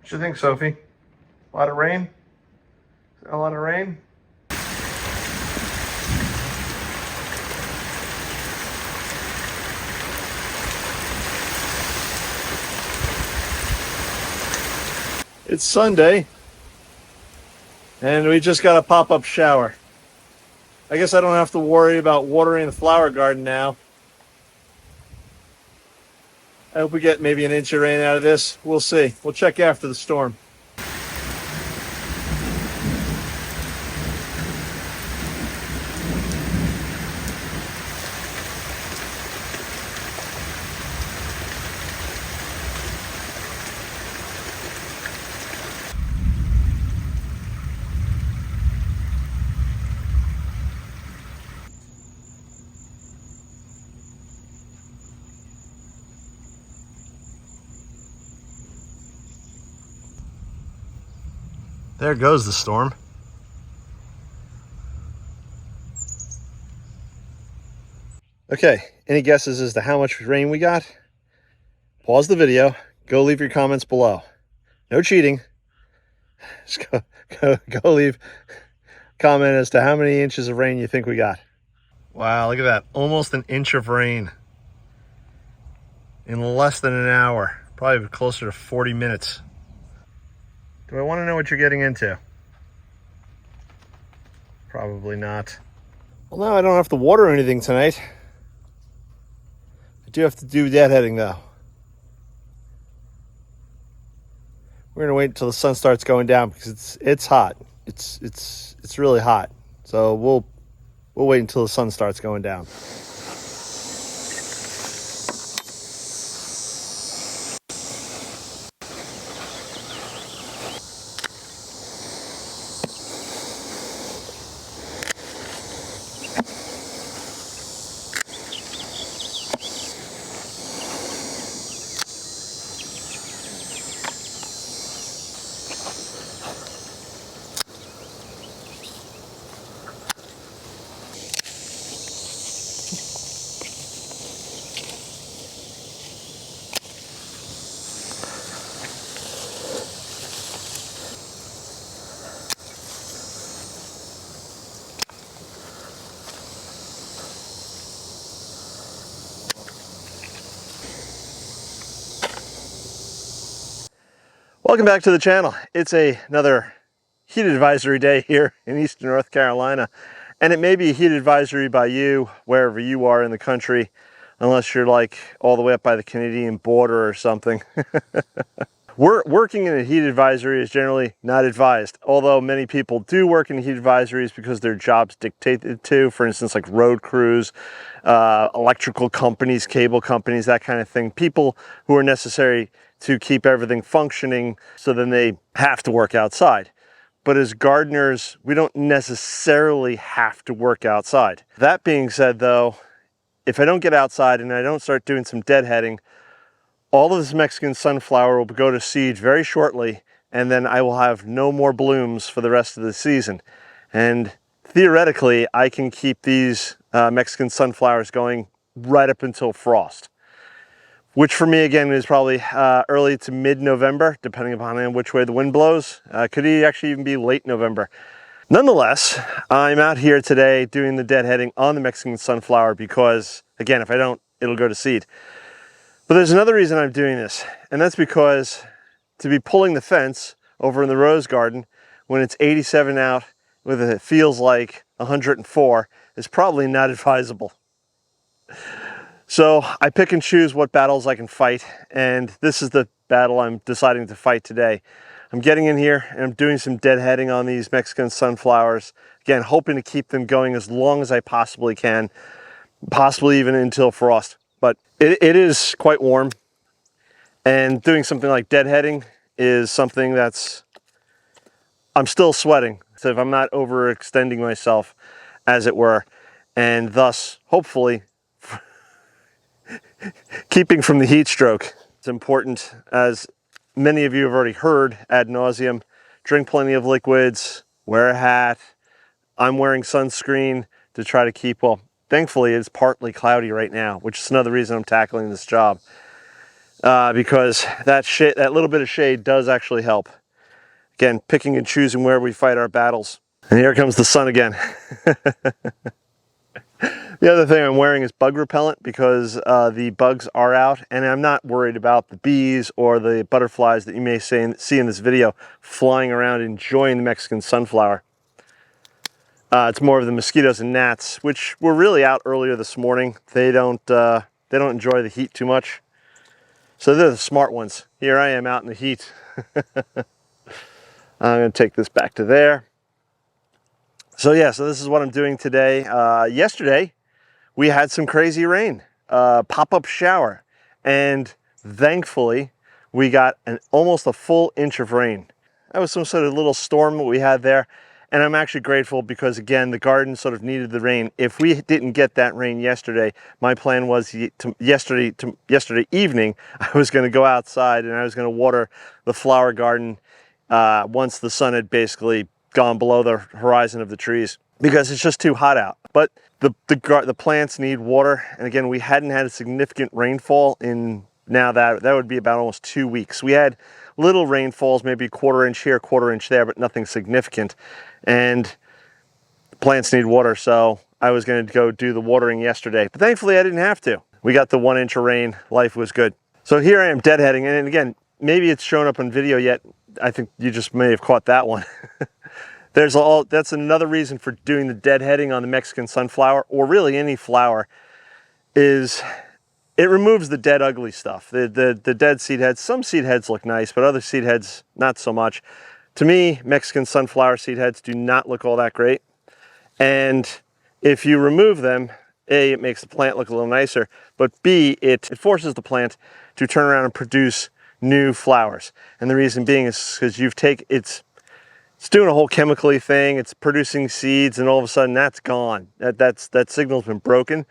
What you think, Sophie? A lot of rain? A lot of rain? It's Sunday, and we just got a pop-up shower. I guess I don't have to worry about watering the flower garden now. I hope we get maybe an inch of rain out of this. We'll see. We'll check after the storm. There goes the storm. Okay, any guesses as to how much rain we got? Pause the video, go leave your comments below. No cheating. Just go leave a comment as to how many inches of rain you think we got. Wow, look at that. Almost an inch of rain in less than an hour. Probably closer to 40 minutes. Do I want to know what you're getting into? Probably not. Well, now I don't have to water anything tonight. I do have to do deadheading though. We're gonna wait until the sun starts going down because it's hot. It's really hot. So we'll wait until the sun starts going down. Welcome back to the channel. It's another heat advisory day here in Eastern North Carolina, and it may be a heat advisory by you wherever you are in the country, unless you're like all the way up by the Canadian border or something. Working in a heat advisory is generally not advised, although many people do work in heat advisories because their jobs dictate it to. For instance, like road crews, electrical companies, cable companies, that kind of thing. People who are necessary to keep everything functioning, so then they have to work outside. But as gardeners, we don't necessarily have to work outside. That being said though, if I don't get outside and I don't start doing some deadheading, all of this Mexican sunflower will go to seed very shortly, and then I will have no more blooms for the rest of the season. And theoretically, I can keep these Mexican sunflowers going right up until frost, which for me, again, is probably early to mid-November, depending upon which way the wind blows. Could actually even be late November. Nonetheless, I'm out here today doing the deadheading on the Mexican sunflower because, again, if I don't, it'll go to seed. But there's another reason I'm doing this, and that's because to be pulling the fence over in the rose garden when it's 87 out with it feels like 104 is probably not advisable. So I pick and choose what battles I can fight, and this is the battle I'm deciding to fight today. I'm getting in here and I'm doing some deadheading on these Mexican sunflowers. Again, hoping to keep them going as long as I possibly can, possibly even until frost. But it is quite warm, and doing something like deadheading is something that's, I'm still sweating. So if I'm not overextending myself, as it were, and thus, hopefully, keeping from the heat stroke. It's important, as many of you have already heard ad nauseum. Drink plenty of liquids, wear a hat. I'm wearing sunscreen to try to keep, well, thankfully it's partly cloudy right now, which is another reason I'm tackling this job. because that little bit of shade does actually help. Again, picking and choosing where we fight our battles. And here comes the sun again. The other thing I'm wearing is bug repellent because the bugs are out, and I'm not worried about the bees or the butterflies that you may see in this video flying around enjoying the Mexican sunflower. It's more of the mosquitoes and gnats, which were really out earlier this morning. They don't enjoy the heat too much. So they're the smart ones. Here I am out in the heat. I'm going to take this back to there. So yeah, so this is what I'm doing today. Yesterday, we had some crazy rain, pop-up shower, and thankfully, we got almost a full inch of rain. That was some sort of little storm that we had there, and I'm actually grateful because, again, the garden sort of needed the rain. If we didn't get that rain yesterday, my plan was yesterday evening, I was going to go outside and I was going to water the flower garden once the sun had basically gone below the horizon of the trees, because it's just too hot out. But the plants need water, and again, we hadn't had a significant rainfall in, now that would be about almost 2 weeks. We had little rainfalls, maybe 1/4 inch here, 1/4 inch there, but nothing significant. And the plants need water, so I was going to go do the watering yesterday, but thankfully I didn't have to. We got the 1 inch of rain. Life was good. So here I am deadheading, and again, maybe it's shown up on video yet. I think you just may have caught that one. That's another reason for doing the deadheading on the Mexican sunflower, or really any flower, is it removes the dead ugly stuff. The dead seed heads. Some seed heads look nice, but other seed heads, not so much. To me, Mexican sunflower seed heads do not look all that great. And if you remove them, A, it makes the plant look a little nicer, but B, it forces the plant to turn around and produce new flowers. And the reason being is because it's doing a whole chemically thing, it's producing seeds, and all of a sudden that's gone. That signal's been broken.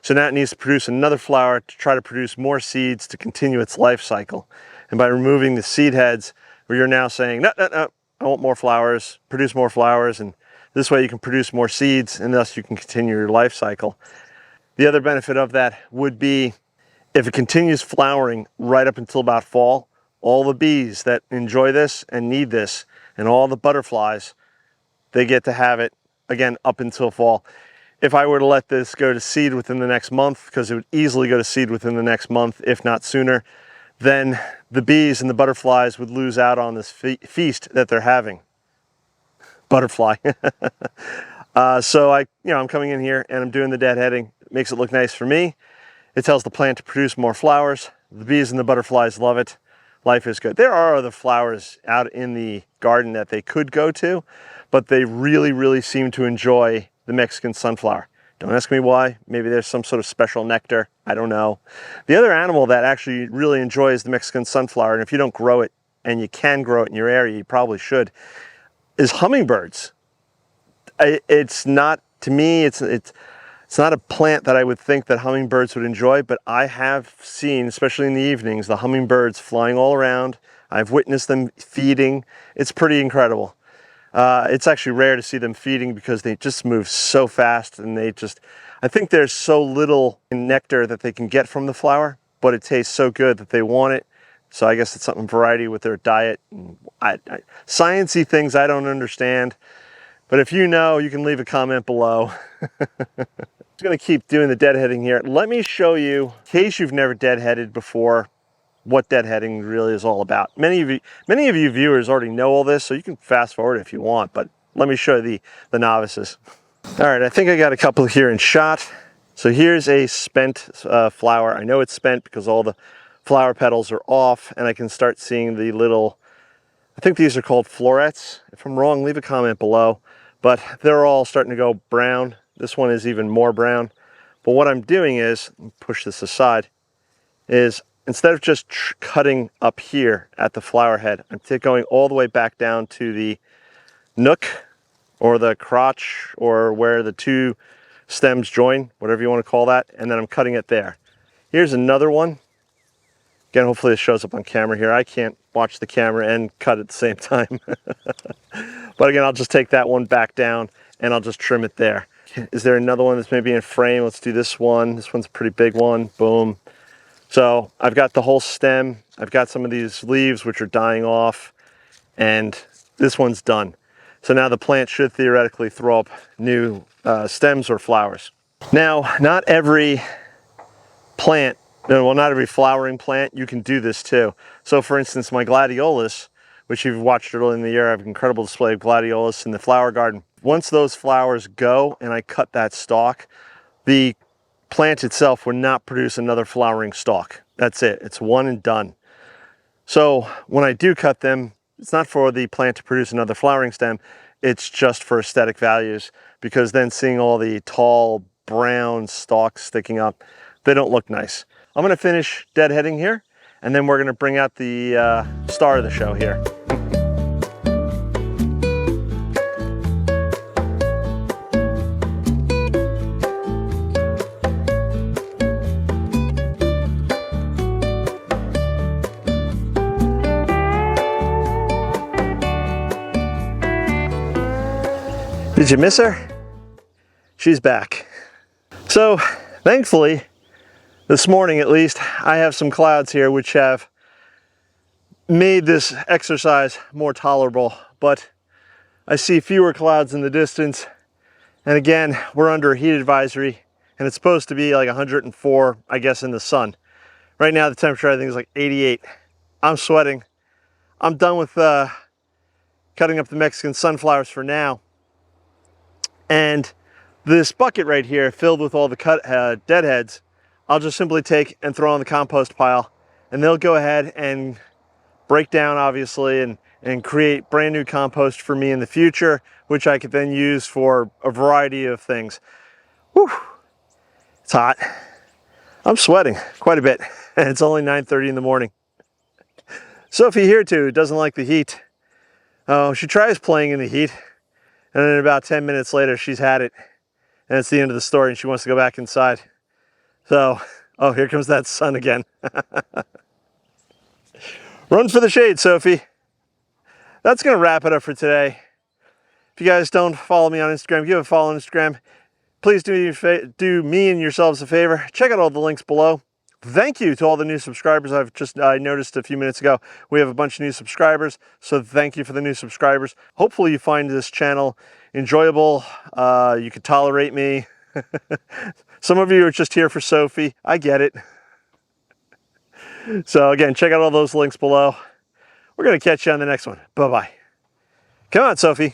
So now it needs to produce another flower to try to produce more seeds to continue its life cycle. And by removing the seed heads, where you're now saying, no, I want more flowers, produce more flowers, and this way you can produce more seeds, and thus you can continue your life cycle. The other benefit of that would be, if it continues flowering right up until about fall, all the bees that enjoy this and need this, and all the butterflies, they get to have it again up until fall. If I were to let this go to seed within the next month, because it would easily go to seed within the next month, if not sooner, then the bees and the butterflies would lose out on this feast that they're having. Butterfly. So I'm coming in here and I'm doing the deadheading. It makes it look nice for me. It tells the plant to produce more flowers. The bees and the butterflies love it. Life is good. There are other flowers out in the garden that they could go to, but they really, really seem to enjoy the Mexican sunflower. Don't ask me why. Maybe there's some sort of special nectar. I don't know. The other animal that actually really enjoys the Mexican sunflower, and if you don't grow it, and you can grow it in your area, you probably should, is hummingbirds. It's not, to me, it's not a plant that I would think that hummingbirds would enjoy, but I have seen, especially in the evenings, the hummingbirds flying all around. I've witnessed them feeding. It's pretty incredible. It's actually rare to see them feeding because they just move so fast, and I think there's so little nectar that they can get from the flower, but it tastes so good that they want it. So I guess it's something variety with their diet. Sciencey things I don't understand, but if you know, you can leave a comment below. I'm going to keep doing the deadheading here. Let me show you, in case you've never deadheaded before, what deadheading really is all about. Many of you viewers already know all this, so you can fast forward if you want, but let me show you the novices. All right, I think I got a couple here in shot. So here's a spent flower. I know it's spent because all the flower petals are off, and I can start seeing the little, I think these are called florets. If I'm wrong, leave a comment below, but they're all starting to go brown. This one is even more brown. But what I'm doing is, push this aside, is instead of just cutting up here at the flower head, I'm going all the way back down to the nook or the crotch or where the two stems join, whatever you want to call that, and then I'm cutting it there. Here's another one. Again, hopefully it shows up on camera here. I can't watch the camera and cut at the same time. But again, I'll just take that one back down and I'll just trim it there. Is there another one that's maybe in frame? Let's do this one. This one's a pretty big one. Boom. So I've got the whole stem. I've got some of these leaves which are dying off, and this one's done. So now the plant should theoretically throw up new stems or flowers. Now, not every plant, well, not every flowering plant, you can do this too. So for instance, my gladiolus, which you've watched earlier in the year, I have an incredible display of gladiolus in the flower garden. Once those flowers go and I cut that stalk, the plant itself will not produce another flowering stalk. That's it, it's one and done. So when I do cut them, it's not for the plant to produce another flowering stem, it's just for aesthetic values, because then seeing all the tall brown stalks sticking up, they don't look nice. I'm gonna finish deadheading here, and then we're gonna bring out the star of the show here. Did you miss her? She's back. So thankfully, this morning at least, I have some clouds here which have made this exercise more tolerable, but I see fewer clouds in the distance. And again, we're under a heat advisory, and it's supposed to be like 104, I guess, in the sun. Right now the temperature I think is like 88. I'm sweating. I'm done with cutting up the Mexican sunflowers for now. And this bucket right here filled with all the cut deadheads, I'll just simply take and throw on the compost pile, and they'll go ahead and break down, obviously, and create brand new compost for me in the future, which I could then use for a variety of things. Whew, it's hot. I'm sweating quite a bit, and it's only 9:30 in the morning. Sophie here too doesn't like the heat. Oh, she tries playing in the heat, and then about 10 minutes later, she's had it. And it's the end of the story, and she wants to go back inside. So, oh, here comes that sun again. Run for the shade, Sophie. That's going to wrap it up for today. If you guys don't follow me on Instagram, give a follow on Instagram. Please do me and yourselves a favor. Check out all the links below. Thank you to all the new subscribers. I noticed a few minutes ago, we have a bunch of new subscribers. So thank you for the new subscribers. Hopefully you find this channel enjoyable. You could tolerate me. Some of you are just here for Sophie. I get it. So again, check out all those links below. We're going to catch you on the next one. Bye-bye. Come on, Sophie.